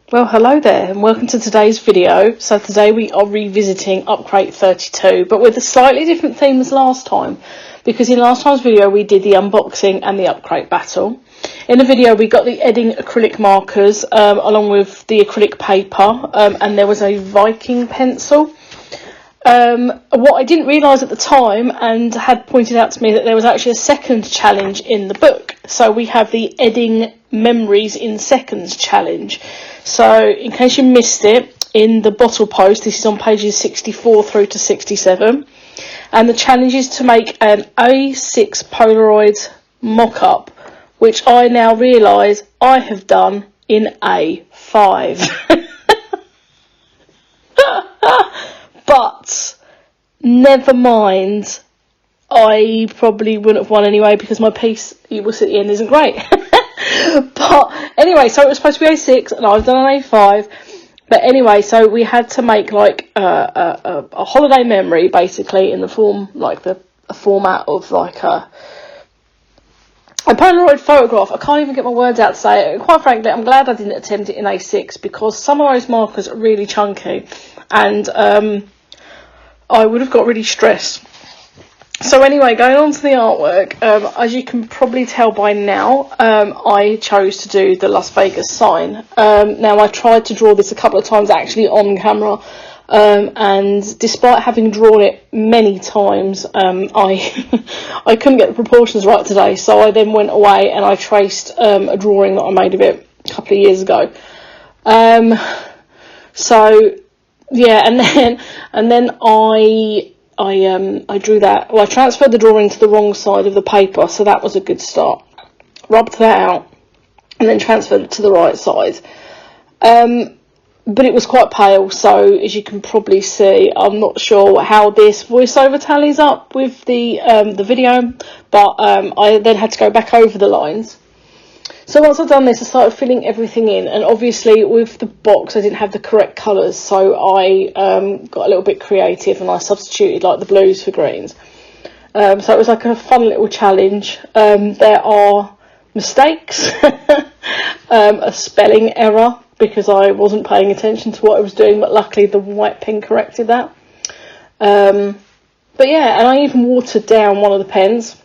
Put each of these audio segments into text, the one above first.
Well, hello there and welcome to today's video. So today we are revisiting Upcrate 32, but with a slightly different theme as last time, because in last time's video we did the unboxing and the Upcrate battle. In the video we got the Edding acrylic markers along with the acrylic paper, and there was a Viking pencil. What I didn't realise at the time, and had pointed out to me, that there was actually a second challenge in the book. So we have the Edding Memories in Seconds challenge. So in case you missed it, in the bottle post, this is on pages 64 through to 67, and the challenge is to make an A6 Polaroid mock-up, which I now realise I have done in A5. But never mind, I probably wouldn't have won anyway because my piece, you will see at the end, isn't great. But anyway, so it was supposed to be A6 and I've done an A5. But anyway, so we had to make like a holiday memory, basically, in the form, like a format of like a Polaroid photograph. I can't even get my words out to say it. Quite frankly, I'm glad I didn't attempt it in A6 because some of those markers are really chunky, and I would have got really stressed. So anyway, going on to the artwork, as you can probably tell by now, I chose to do the Las Vegas sign. Now, I tried to draw this a couple of times actually on camera, and despite having drawn it many times, I couldn't get the proportions right today. So I then went away and I traced a drawing that I made of it a couple of years ago. So yeah, and then I drew that. Well, I transferred the drawing to the wrong side of the paper, so that was a good start. Rubbed that out, and then transferred it to the right side. But it was quite pale, so as you can probably see, I'm not sure how this voiceover tallies up with the video, but I then had to go back over the lines. So once I've done this, I started filling everything in, and obviously with the box I didn't have the correct colours, so I got a little bit creative and I substituted like the blues for greens. So it was like a fun little challenge. There are mistakes, a spelling error because I wasn't paying attention to what I was doing, but luckily the white pen corrected that. But yeah, and I even watered down one of the pens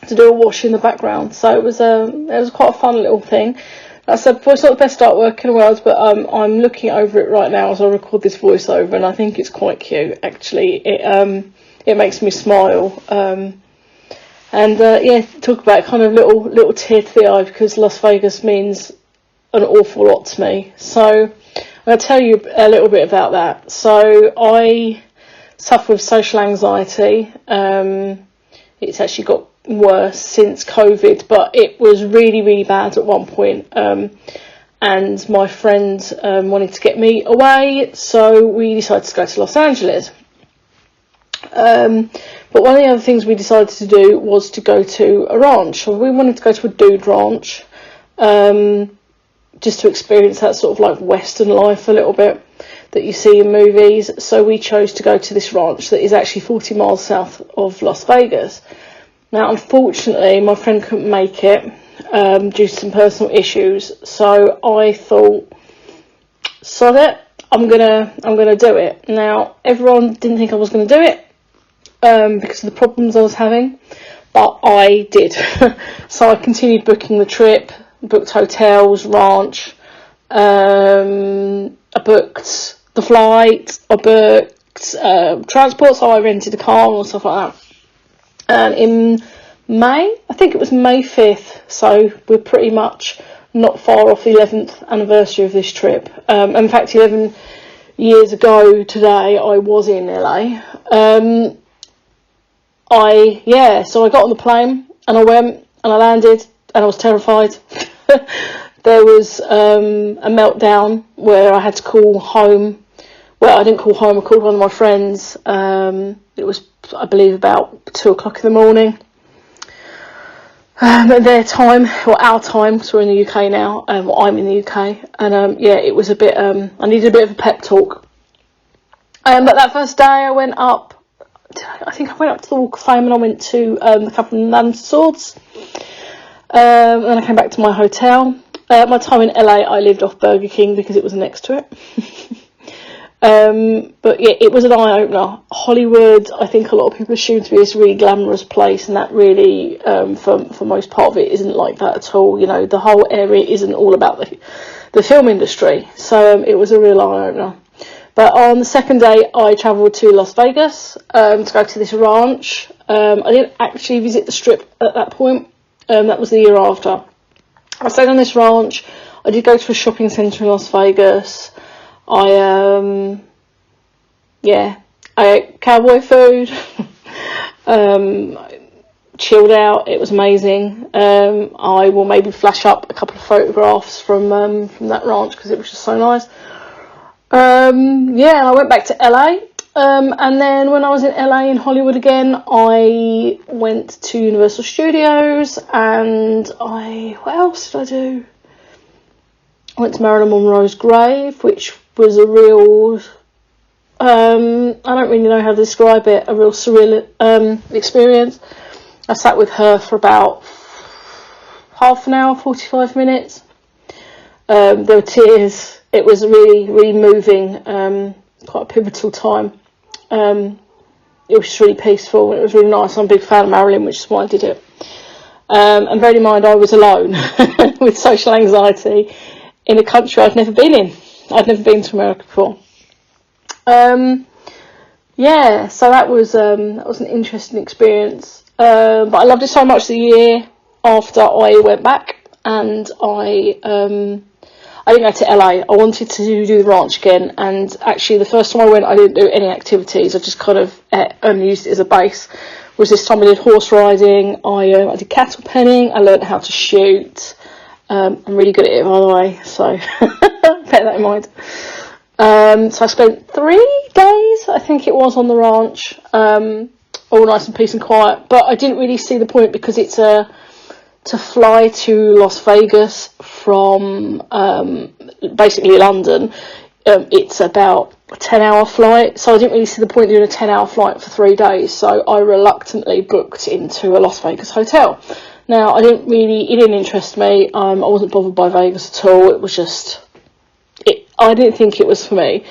to do a wash in the background, so it was quite a fun little thing. Like I said before, it's not the best artwork in the world, but I'm looking over it right now as I record this voiceover, and I think it's quite cute actually. It makes me smile, and yeah, talk about kind of little tear to the eye because Las Vegas means an awful lot to me. So I'm going to tell you a little bit about that. So I suffer with social anxiety. It's actually got worse since COVID, but it was really bad at one point, and my friend wanted to get me away, so we decided to go to Los Angeles. But one of the other things we decided to do was to go to a ranch. So we wanted to go to a dude ranch, just to experience that sort of like Western life a little bit that you see in movies. So we chose to go to this ranch that is actually 40 miles south of Las Vegas. Now, unfortunately, my friend couldn't make it due to some personal issues. So I thought, sod it, I'm gonna do it. Now, everyone didn't think I was gonna do it because of the problems I was having, but I did. So I continued booking the trip, booked hotels, ranch. I booked the flight. I booked transport. So I rented a car and stuff like that. And in May, I think it was May 5th, so we're pretty much not far off the 11th anniversary of this trip. In fact, 11 years ago today, I was in LA. So I got on the plane, and I went, and I landed, and I was terrified. There was a meltdown where I had to call home. Well, I didn't call home, I called one of my friends. It was, I believe, about 2 o'clock in the morning. At their time, or our time, because we're in the UK now, I'm in the UK, and yeah, it was a bit, I needed a bit of a pep talk. But that first day I went up, I think I went up to the Walk of Fame, and I went to the Couple of Nuns Swords, and then I came back to my hotel, My time in LA, I lived off Burger King because it was next to it. But yeah, it was an eye-opener. Hollywood, I think a lot of people assume to be this really glamorous place, and that really, for most part of it, isn't like that at all. You know, the whole area isn't all about the film industry. So it was a real eye-opener. But on the second day, I travelled to Las Vegas to go to this ranch. I didn't actually visit the Strip at that point. That was the year after. I stayed on this ranch. I did go to a shopping centre in Las Vegas. I ate cowboy food. Chilled out. It was amazing. I will maybe flash up a couple of photographs from that ranch because it was just so nice. And I went back to LA. And then when I was in LA in Hollywood again, I went to Universal Studios, and what else did I do? I went to Marilyn Monroe's grave, which was a real, I don't really know how to describe it, a real surreal experience. I sat with her for about half an hour, 45 minutes. There were tears. It was really, really moving, quite a pivotal time. It was just really peaceful, and it was really nice. I'm a big fan of Marilyn, which is why I did it. And bearing in mind, I was alone with social anxiety in a country I'd never been in. I'd never been to America before. So that was an interesting experience. But I loved it so much the year after I went back, and I didn't go to LA. I wanted to do the ranch again, and actually the first time I went, I didn't do any activities. I just kind of used it as a base. Whereas this time I did horse riding, I did cattle penning, I learned how to shoot. I'm really good at it, by the way, so bear that in mind. So I spent 3 days, I think it was, on the ranch, all nice and peace and quiet. But I didn't really see the point because it's to fly to Las Vegas from basically London. It's about a 10-hour flight, so I didn't really see the point of doing a 10-hour flight for 3 days. So I reluctantly booked into a Las Vegas hotel. Now, it didn't interest me. I wasn't bothered by Vegas at all. It was just, I didn't think it was for me.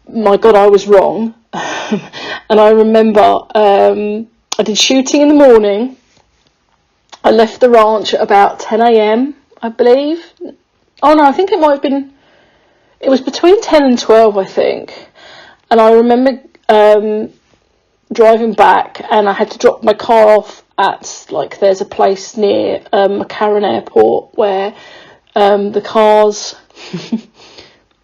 My God, I was wrong. And I remember I did shooting in the morning. I left the ranch at about 10 a.m, I believe. Oh no, I think it might have been, it was between 10 and 12, I think. And I remember driving back, and I had to drop my car off at, like, there's a place near McCarran Airport where the cars,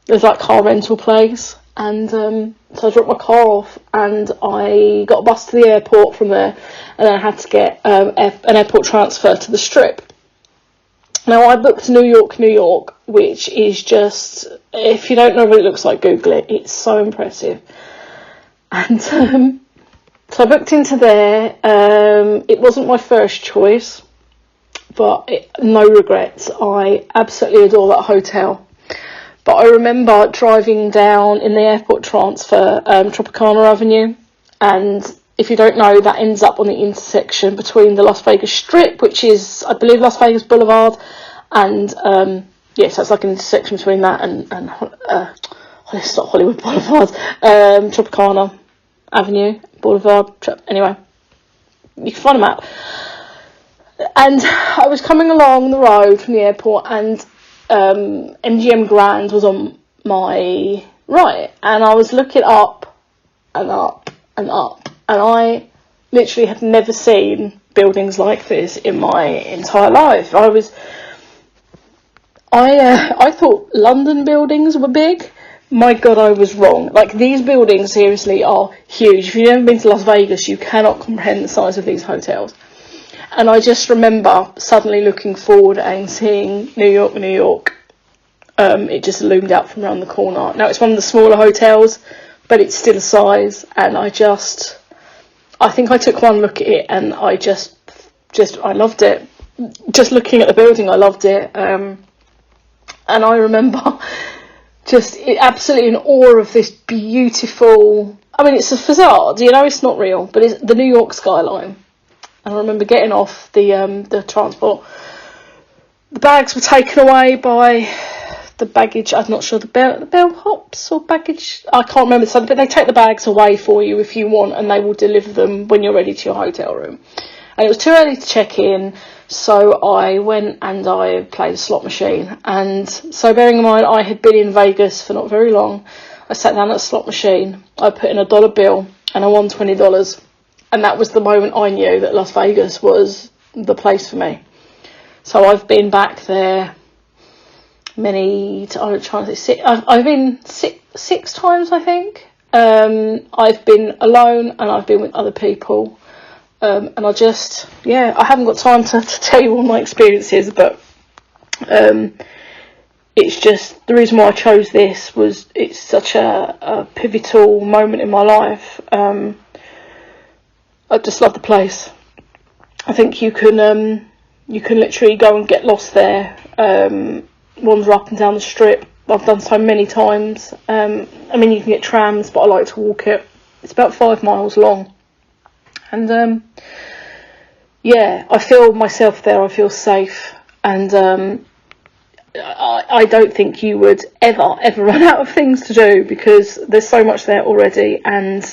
there's like car rental place. And so I dropped my car off, and I got a bus to the airport from there, and then I had to get an airport transfer to the Strip. Now, I booked New York, which is just, if you don't know what it looks like, Google it. It's so impressive. And so I booked into there. It wasn't my first choice, but no regrets. I absolutely adore that hotel. But I remember driving down in the airport transfer, Tropicana Avenue, and if you don't know, that ends up on the intersection between the Las Vegas Strip, which is, I believe, Las Vegas Boulevard, and so it's like an intersection between that and it's not Hollywood Boulevard, Tropicana Avenue Boulevard. Anyway, you can find a map. And I was coming along the road from the airport, and MGM Grand was on my right, and I was looking up and up and up, and I literally had never seen buildings like this in my entire life. I thought London buildings were big. My God, I was wrong. Like, these buildings seriously are huge. If you've never been to Las Vegas, you cannot comprehend the size of these hotels. And I just remember suddenly looking forward and seeing New York. It just loomed out from around the corner. Now, it's one of the smaller hotels, but it's still a size. And I think I took one look at it, and I loved it. Just looking at the building, I loved it. And I remember just absolutely in awe of this beautiful, I mean, it's a facade, it's not real, but it's the New York skyline. And I remember getting off the transport, The bags were taken away by the baggage. I'm not sure, the bellhops or baggage. I can't remember something, but they take the bags away for you if you want, and they will deliver them when you're ready to your hotel room. And it was too early to check in, so I went and I played a slot machine. And so, bearing in mind I had been in Vegas for not very long, I sat down at a slot machine. I put in $1 bill and I won $20. And that was the moment I knew that Las Vegas was the place for me. So I've been back there I've been six times, I think. I've been alone and I've been with other people. And I haven't got time to tell you all my experiences, but it's just the reason why I chose this was it's such a pivotal moment in my life. I just love the place. I think you can literally go and get lost there, wander up and down the strip. I've done so many times. I mean, you can get trams, but I like to walk it. It's about 5 miles long. And I feel myself there. I feel safe, and I don't think you would ever run out of things to do, because there's so much there already, and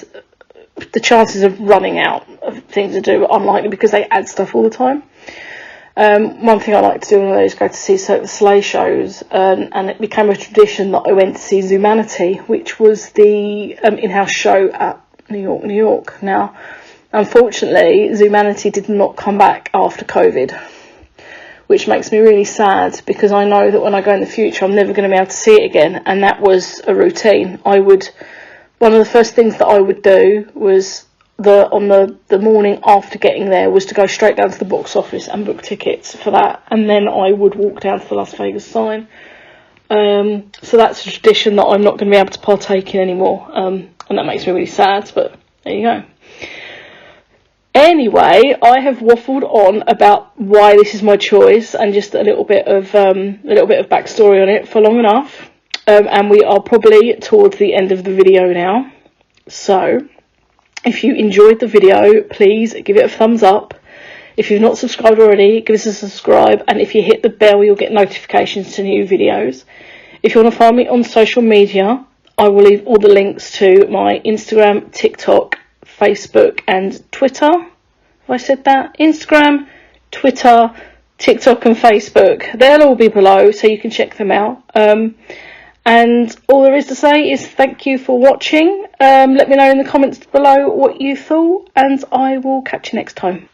the chances of running out of things to do are unlikely because they add stuff all the time. One thing I like to do when I go to see certain sleigh shows, and it became a tradition that I went to see Zoomanity, which was the in-house show at New York. Now, unfortunately, Zoomanity did not come back after COVID, which makes me really sad, because I know that when I go in the future, I'm never going to be able to see it again. And that was a routine. One of the first things that I would do was on the morning after getting there was to go straight down to the box office and book tickets for that, and then I would walk down to the Las Vegas sign. So that's a tradition that I'm not going to be able to partake in anymore, and that makes me really sad, but there you go. Anyway, I have waffled on about why this is my choice and just a little bit of backstory on it for long enough. And we are probably towards the end of the video now. So, if you enjoyed the video, please give it a thumbs up. If you've not subscribed already, give us a subscribe. And if you hit the bell, you'll get notifications to new videos. If you want to find me on social media, I will leave all the links to my Instagram, TikTok, Facebook and Twitter. Have I said that? Instagram, Twitter, TikTok and Facebook. They'll all be below, so you can check them out. And all there is to say is thank you for watching. Let me know in the comments below what you thought, and I will catch you next time.